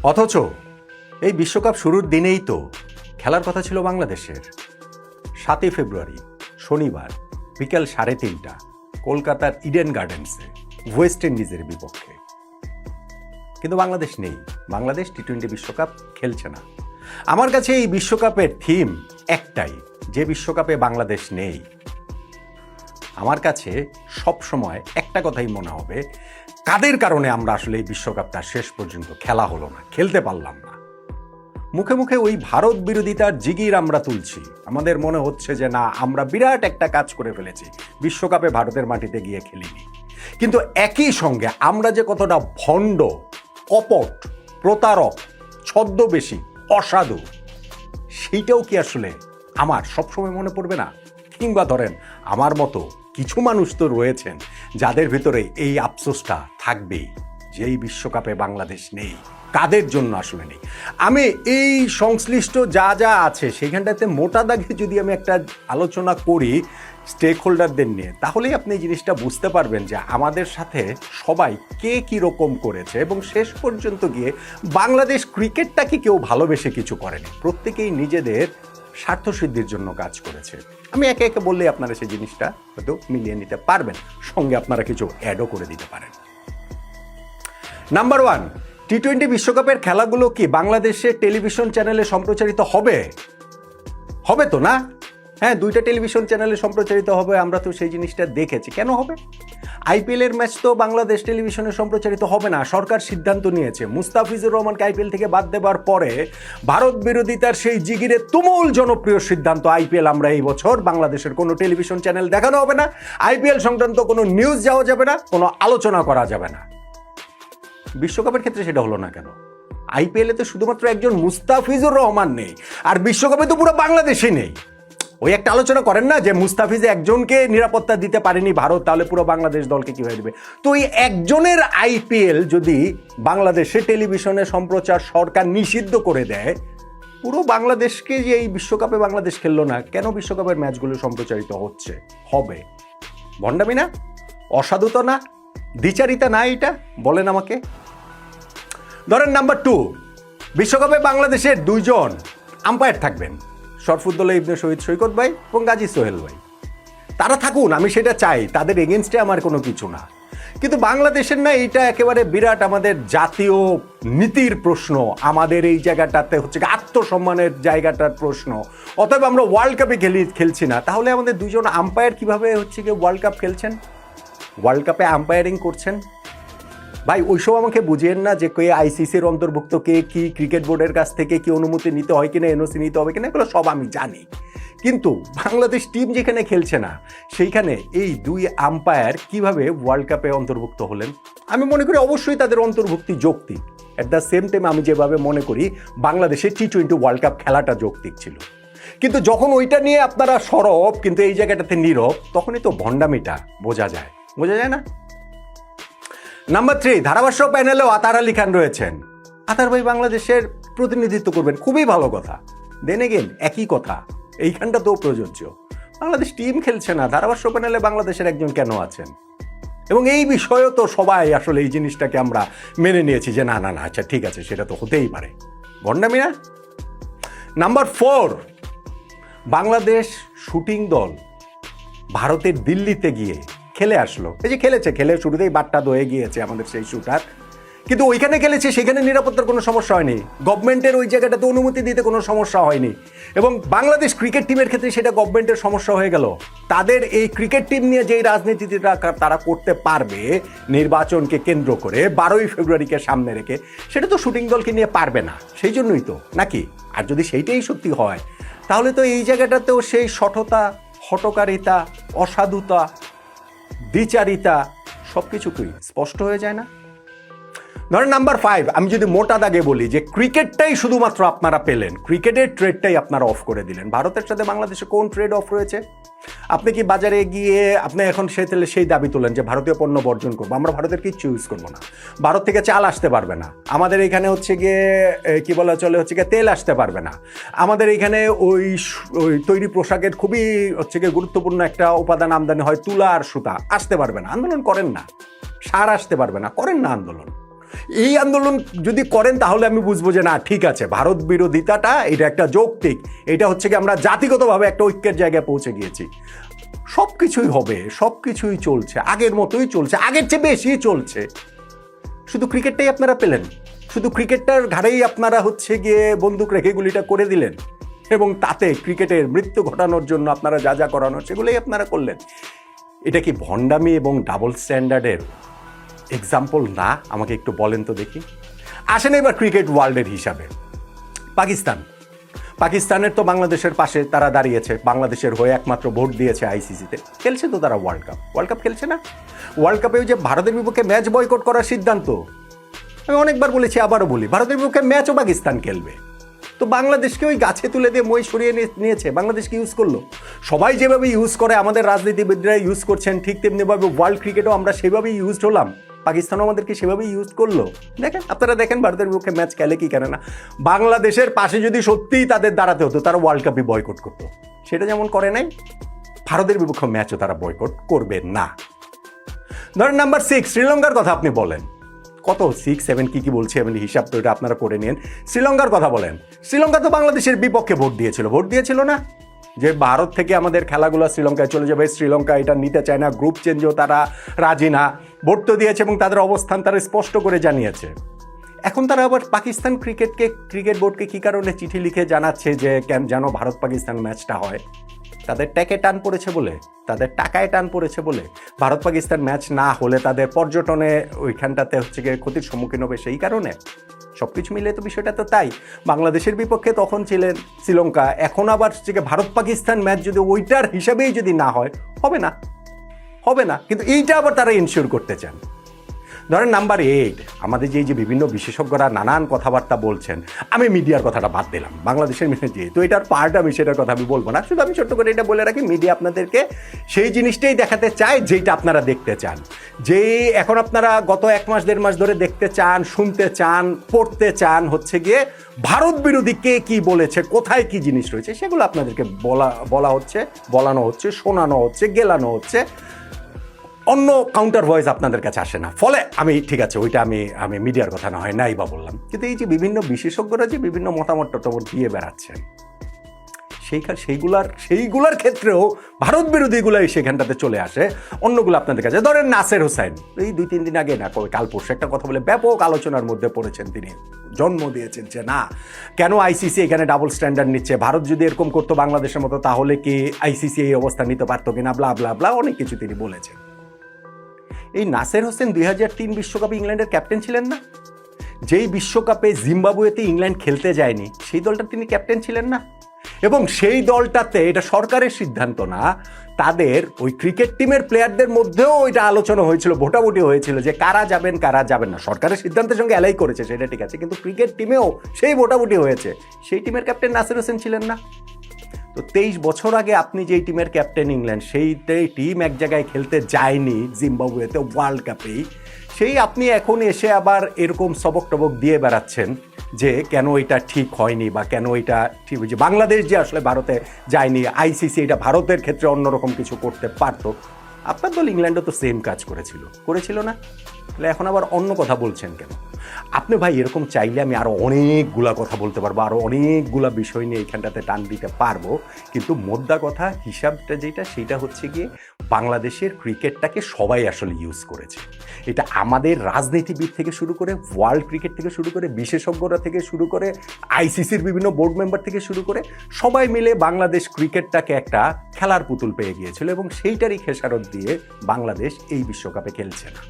অথচ এই বিশ্বকাপ শুরুর দিনেই তো খেলার কথা ছিল বাংলাদেশের। 7ই ফেব্রুয়ারি শনিবার বিকেল 3:30 কলকাতার ইডেন গার্ডেন্সে ওয়েস্ট ইন্ডিজের বিপক্ষে। কিন্তু বাংলাদেশ নেই, বাংলাদেশ টি-20 বিশ্বকাপ খেলছে না। আমার কাছে এই বিশ্বকাপের থিম একটাই, যে বিশ্বকাপে বাংলাদেশ নেই। আমার কাছে সবসময় একটা কথাই মনে হবে, কাদের কারণে আমরা আসলে এই বিশ্বকাপটা শেষ পর্যন্ত খেলা হলো না, খেলতে পারলাম না। মুখে মুখে ওই ভারত বিরোধিতার জিগির আমরা তুলছি, আমাদের মনে হচ্ছে যে না, আমরা বিরাট একটা কাজ করে ফেলেছি, বিশ্বকাপে ভারতের মাটিতে গিয়ে খেলিনি। কিন্তু একই সঙ্গে আমরা যে কতটা ভণ্ড, কপট, প্রতারক, ছদ্মবেশী, অসাধু, সেইটাও কি আসলে আমার সবসময় মনে পড়বে না? কিংবা ধরেন আমার মতো কিছু মানুষ তো রয়েছেন যাদের ভিতরে এই আফসোসটা থাকবেই যে এই বিশ্বকাপে বাংলাদেশ নেই, কাদের জন্য আসলে নেই। আমি এই সংশ্লিষ্ট যা যা আছে সেখানটাতে মোটা দাগে যদি আমি একটা আলোচনা করি স্টেক হোল্ডারদের নিয়ে, তাহলেই আপনি এই জিনিসটা বুঝতে পারবেন যে আমাদের সাথে সবাই কে কীরকম করেছে এবং শেষ পর্যন্ত গিয়ে বাংলাদেশ ক্রিকেটটাকে কেউ ভালোবেসে কিছু করেনি, প্রত্যেকেই নিজেদের স্বার্থসিদ্ধির জন্য কাজ করেছে। আমি একে একে বললে আপনারা সেই জিনিসটা হয়তো মিলিয়ে নিতে পারবেন, সঙ্গে আপনারা কিছু অ্যাডও করে দিতে পারেন। নাম্বার 1, টি-20 বিশ্বকাপের খেলাগুলো কি বাংলাদেশের টেলিভিশন চ্যানেলে সম্প্রচারিত হবে? হবে তো না? হ্যাঁ, 2টা টেলিভিশন চ্যানেলে সম্প্রচারিত হবে, আমরা তো সেই জিনিসটা দেখেছি। কেন হবে? আইপিএলের ম্যাচ তো বাংলাদেশ টেলিভিশনে সম্প্রচারিত হবে না। সরকার সিদ্ধান্ত নিয়েছে মুস্তাফিজুর রহমানকে আইপিএল থেকে বাদ দেবার পরে ভারত বিরোধিতার সেই জিগিরে তুমুল জনপ্রিয় সিদ্ধান্ত, আইপিএল আমরা এই বছর বাংলাদেশের কোনো টেলিভিশন চ্যানেল দেখানো হবে না, আইপিএল সংক্রান্ত কোনো নিউজ যাওয়া যাবে না, কোনো আলোচনা করা যাবে না। বিশ্বকাপের ক্ষেত্রে সেটা হলো না কেন? আইপিএলে তো শুধুমাত্র একজন মুস্তাফিজুর রহমান নেই, আর বিশ্বকাপে তো পুরো বাংলাদেশই নেই। ওই একটা আলোচনা করেন না যে মুস্তাফিজে একজনকে নিরাপত্তা দিতে পারেনি ভারত, তাহলে পুরো বাংলাদেশ দলকে কীভাবে দেবে? তো এই একজনের আইপিএল যদি বাংলাদেশে টেলিভিশনে সম্প্রচার সরকার নিষিদ্ধ করে দেয়, পুরো বাংলাদেশকে যে এই বিশ্বকাপে বাংলাদেশ খেললো না, কেন বিশ্বকাপের ম্যাচগুলো সম্প্রচারিত হচ্ছে, হবে? ভণ্ডামি না? অসাধুতা না? দ্বিচারিতা না? এটা বলেন আমাকে। ধরেন নাম্বার 2, বিশ্বকাপে বাংলাদেশের 2জন আম্পায়ার থাকবেন, শরফুদ্দৌলা ইবনে শহীদ সৈকত ভাই এবং গাজী সোহেল ভাই। তারা থাকুন, আমি সেটা চাই, তাদের এগেনস্টে আমার কোনো কিছু না। কিন্তু বাংলাদেশের না, এটা একেবারে বিরাট আমাদের জাতীয় নীতির প্রশ্ন, আমাদের এই জায়গাটাতে হচ্ছে আত্মসম্মানের জায়গাটার প্রশ্ন। অতএব আমরা ওয়ার্ল্ড কাপে খেলছি না, তাহলে আমাদের 2জন আম্পায়ার কিভাবে হচ্ছে কি ওয়ার্ল্ড কাপ খেলছেন, ওয়ার্ল্ড কাপে আম্পায়ারিং করছেন? ভাই ওইসব আমাকে বুঝিয়েন না যে কে আইসিসির অন্তর্ভুক্ত, কে কি ক্রিকেট বোর্ডের কাছ থেকে কি অনুমতি নিতে হয় কিনা, এনওসি নিতে হবে কিনা, এগুলো সব আমি জানি। কিন্তু বাংলাদেশ টিম যেখানে খেলছে না, সেইখানে এই 2 আম্পায়ার কিভাবে ওয়ার্ল্ড কাপে অন্তর্ভুক্ত হলেন? আমি মনে করি অবশ্যই তাদের অন্তর্ভুক্তি যৌক্তিক। অ্যাট দ্য সেম টাইম আমি যেভাবে মনে করি বাংলাদেশের টি-20 ওয়ার্ল্ড কাপ খেলাটা যৌক্তিক ছিল। কিন্তু যখন ওইটা নিয়ে আপনারা সরব কিন্তু এই জায়গাটাতে নীরব, তখনই তো ভণ্ডামিটা বোঝা যায় না? নাম্বার 3, ধারাভাষ্য প্যানেলেও আতার আলী খান রয়েছেন। আতার ভাই বাংলাদেশের প্রতিনিধিত্ব করবেন, খুবই ভালো কথা। দেন এগেন একই কথা এইখানটা তো প্রযোজ্য। বাংলাদেশ টিম খেলছে না, ধারাভাষ্য প্যানেলে বাংলাদেশের একজন কেন আছেন? এবং এই বিষয়েও তো সবাই আসলে এই জিনিসটাকে আমরা মেনে নিয়েছি যে না, আচ্ছা ঠিক আছে, সেটা তো হতেই পারে। ভণ্ডামি না? নাম্বার 4, বাংলাদেশ শুটিং দল ভারতের দিল্লিতে গিয়ে খেলে আসলো। এই যে খেলে শুরুতেই বাট্টা দয়ে গিয়েছে আমাদের সেই শুটার, কিন্তু ওইখানে খেলেছে, সেখানে নিরাপত্তার কোনো সমস্যা হয়নি, গভর্নমেন্টের ওই জায়গাটাতে অনুমতি দিতে কোনো সমস্যা হয়নি। এবং বাংলাদেশ ক্রিকেট টিমের ক্ষেত্রে সেটা গভর্নমেন্টের সমস্যা হয়ে গেল। তাদের এই ক্রিকেট টিম নিয়ে যেই রাজনীতিটা তারা করতে পারবে নির্বাচনকে কেন্দ্র করে 12ই ফেব্রুয়ারিকে সামনে রেখে, সেটা তো শুটিং দলকে নিয়ে পারবে না। সেই জন্যই তো নাকি? আর যদি সেইটাই সত্যি হয়, তাহলে তো এই জায়গাটাতেও সেই শঠতা, হটকারিতা, অসাধুতা, দ্বিচারিতা সব কিছুই স্পষ্ট হয়ে যায় না? ধরেন নাম্বার 5, আমি যদি মোটা দাগে বলি যে ক্রিকেটটাই শুধুমাত্র আপনারা পেলেন, ক্রিকেটের ট্রেডটাই আপনারা অফ করে দিলেন। ভারতের সাথে বাংলাদেশে কোন ট্রেড অফ রয়েছে? আপনি কি বাজারে গিয়ে আপনি এখন সেই দাবি তোলেন যে ভারতীয় পণ্য বর্জন করবো, আমরা ভারতের কিচ্ছু ইউজ করবো না, ভারত থেকে চাল আসতে পারবে না, আমাদের এখানে হচ্ছে গিয়ে কি বলা চলে হচ্ছে গিয়ে তেল আসতে পারবে না, আমাদের এখানে ওই তৈরি পোশাকের খুবই হচ্ছে গিয়ে গুরুত্বপূর্ণ একটা উপাদান আমদানি হয় তুলা আর সুতা, আসতে পারবে না। আন্দোলন করেন না। সার আসতে পারবে না, করেন না আন্দোলন। এই আন্দোলন যদি করেন তাহলে আমি বুঝবো যে না ঠিক আছে, ভারত বিরোধিতাটা এটা একটা যৌক্তিক, এটা হচ্ছে কি আমরা জাতিগতভাবে একটা ঐক্যের জায়গায় পৌঁছে গিয়েছি। সব কিছুই হবে, সব কিছুই চলছে, আগের মতোই চলছে, আগের চেয়ে বেশি চলছে। শুধু ক্রিকেটটাই আপনারা পেলেন, শুধু ক্রিকেটটার ঘাড়েই আপনারা হচ্ছে গিয়ে বন্দুক রেখে গুলিটা করে দিলেন, এবং তাতে ক্রিকেটের মৃত্যু ঘটানোর জন্য আপনারা যা যা করানোর সেগুলোই আপনারা করলেন। এটা কি ভণ্ডামি এবং ডাবল স্ট্যান্ডার্ডের এক্সাম্পল না? আমাকে একটু বলেন তো দেখি। আসেন এবার ক্রিকেট ওয়ার্ল্ডের হিসাবে। পাকিস্তানের তো বাংলাদেশের পাশে তারা দাঁড়িয়েছে, বাংলাদেশের হয়ে একমাত্র ভোট দিয়েছে আইসিসিতে, খেলছে তো তারা ওয়ার্ল্ড কাপ খেলছে না? ওয়ার্ল্ড কাপে যে ভারতের বিপক্ষে ম্যাচ বয়কট করার সিদ্ধান্ত, আমি অনেকবার বলেছি, আবারও বলি, ভারতের বিপক্ষে ম্যাচও পাকিস্তান খেলবে। তো বাংলাদেশকে ওই গাছে তুলে দিয়ে মই সরিয়ে নিয়েছে, বাংলাদেশকে ইউজ করলো। সবাই যেভাবে ইউজ করে, আমাদের রাজনীতিবিদরা ইউজ করছেন, ঠিক তেমনিভাবে ওয়ার্ল্ড ক্রিকেটও আমরা সেভাবেই ইউজড হলাম, পাকিস্তানও আমাদেরকে সেভাবেই ইউজ করলো। দেখেন, আপনারা দেখেন ভারতের বিপক্ষে ম্যাচ খেলে কি করে না। বাংলাদেশের পাশে যদি সত্যিই তাদের দাঁড়াতে হতো, তারা ওয়ার্ল্ড কাপই বয়কট করতো। সেটা যেমন করে নাই, ভারতের বিপক্ষে ম্যাচও তারা বয়কট করবে না। ধরেন নাম্বার 6, শ্রীলঙ্কার কথা আপনি বলেন। কত 6, 7 কি বলছি আমি, হিসাব তো এটা আপনারা করে নিন। শ্রীলঙ্কার কথা বলেন। শ্রীলঙ্কা তো বাংলাদেশের বিপক্ষে ভোট দিয়েছিল না? যে ভারত থেকে আমাদের খেলাগুলো শ্রীলঙ্কায় চলে যাবে, শ্রীলঙ্কা এটা নিতে চায় না, গ্রুপ চেঞ্জও তারা রাজি না, ভোট তো দিয়েছে এবং তাদের অবস্থান তারা স্পষ্ট করে জানিয়েছে। এখন তারা আবার পাকিস্তান ক্রিকেট বোর্ডকে কী কারণে চিঠি লিখে জানাচ্ছে যে যেন ভারত পাকিস্তান ম্যাচটা হয়। তাদের ট্যাকে টান পড়েছে বলে, তাদের টাকায় টান পড়েছে বলে, ভারত পাকিস্তান ম্যাচ না হলে তাদের পর্যটনে ওইখানটাতে হচ্ছে গিয়ে ক্ষতির সম্মুখীন হবে সেই কারণে। সব কিছু মিলে তো বিষয়টা তো তাই। বাংলাদেশের বিপক্ষে তখন ছিলেন শ্রীলঙ্কা, এখন আবার হচ্ছে গিয়ে ভারত পাকিস্তান ম্যাচ যদি ওইটার হিসাবেই যদি না হয়, হবে না। কিন্তু এইটা আবার তারা ইনশিওর করতে চান। ধরেন নাম্বার 8, আমাদের যে বিভিন্ন বিশেষজ্ঞরা নানান কথাবার্তা বলছেন, আমি মিডিয়ার কথাটা বাদ দিলাম, বাংলাদেশের মিডিয়া যেহেতু এটার পার্ট, আমি সেটার কথা আমি বলবো না। শুধু আমি ছোট্ট করে এটা বলে রাখি, মিডিয়া আপনাদেরকে সেই জিনিসটাই দেখাতে চায় যেটা আপনারা দেখতে চান, যে এখন আপনারা গত 1 মাস 1.5 মাস ধরে দেখতে চান, শুনতে চান, পড়তে চান হচ্ছে গিয়ে ভারত বিরোধী কে কি বলেছে, কোথায় কি জিনিস রয়েছে, সেগুলো আপনাদেরকে বলা হচ্ছে, বলানো হচ্ছে, শোনানো হচ্ছে, গেলানো হচ্ছে। অন্য কাউন্টার ভয়েস আপনাদের কাছে আসে না। ফলে আমি ঠিক আছে, ওইটা আমি মিডিয়ার কথা না হয় নাই বা বললাম, কিন্তু এই যে বিভিন্ন বিশেষজ্ঞরা যে বিভিন্ন মতামত দিয়ে বেড়াচ্ছেন, সেইগুলার ক্ষেত্রেও ভারত বিরোধীগুলাই সেখানটাতে চলে আসে, অন্যগুলো আপনাদের কাছে। ধরেন নাসের হোসাইন, এই 2-3 দিন আগে না, কাল পরশু একটা কথা বলে ব্যাপক আলোচনার মধ্যে পড়েছেন, তিনি জন্ম দিয়েছেন যে না, কেন আইসিসি এখানে ডাবল স্ট্যান্ডার্ড নিচ্ছে, ভারত যদি এরকম করতো বাংলাদেশের মতো তাহলে কি আইসিসি এই অবস্থা নিতে পারতো কিনা, ব্লা ব্লা ব্লা, অনেক কিছু তিনি বলেছেন। এই নাসের হোসেন 2003 বিশ্বকাপে ইংল্যান্ডের ক্যাপ্টেন ছিলেন না? যেই বিশ্বকাপে জিম্বাবুয়েতে ইংল্যান্ড খেলতে যায়নি, সেই দলটার তিনি ক্যাপ্টেন ছিলেন না? এবং সেই দলটাতে, এটা সরকারের সিদ্ধান্ত না, তাদের ওই ক্রিকেট টিমের প্লেয়ারদের মধ্যেও এটা আলোচনা হয়েছিল, ভোটাভুটি হয়েছিল যে কারা যাবেন কারা যাবেন না। সরকারের সিদ্ধান্তের সঙ্গে অ্যালাই করেছে, সেটা ঠিক আছে, কিন্তু ক্রিকেট টিমেও সেই ভোটাভুটি হয়েছে। সেই টিমের ক্যাপ্টেন নাসের হোসেন ছিলেন না? তো 23 বছর আগে আপনি যেই টিমের ক্যাপ্টেন ইংল্যান্ড, সেই টিম এক জায়গায় খেলতে যায়নি জিম্বাবুয়েতে ওয়ার্ল্ড কাপেই, সেই আপনি এখন এসে আবার এরকম সবক টবক দিয়ে বেড়াচ্ছেন যে কেন এটা ঠিক হয়নি বা কেন এটা ঠিক হয়েছে। বাংলাদেশ যে আসলে ভারতে যায়নি, আইসিসি এটা ভারতের ক্ষেত্রে অন্যরকম কিছু করতে পারতো। আপনার দল ইংল্যান্ডও তো সেম কাজ করেছিল না? তাহলে এখন আবার অন্য কথা বলছেন কেন? আপনি ভাই এরকম চাইলে আমি আরও অনেকগুলা কথা বলতে পারবো, আরও অনেকগুলা বিষয় নিয়ে এইখানটাতে টান দিতে পারবো, কিন্তু মোদ্দা কথা হিসাবটা যেটা, সেটা হচ্ছে গিয়ে বাংলাদেশের ক্রিকেটটাকে সবাই আসলে ইউজ করেছে। এটা আমাদের রাজনীতিবিদ থেকে শুরু করে, ওয়ার্ল্ড ক্রিকেট থেকে শুরু করে, বিশেষজ্ঞরা থেকে শুরু করে, আইসিসির বিভিন্ন বোর্ড মেম্বার থেকে শুরু করে সবাই মিলে বাংলাদেশ ক্রিকেটটাকে একটা খেলার পুতুল পেয়ে গিয়েছিল, এবং সেইটারই খেসারত দিয়ে বাংলাদেশ এই বিশ্বকাপে খেলছে না।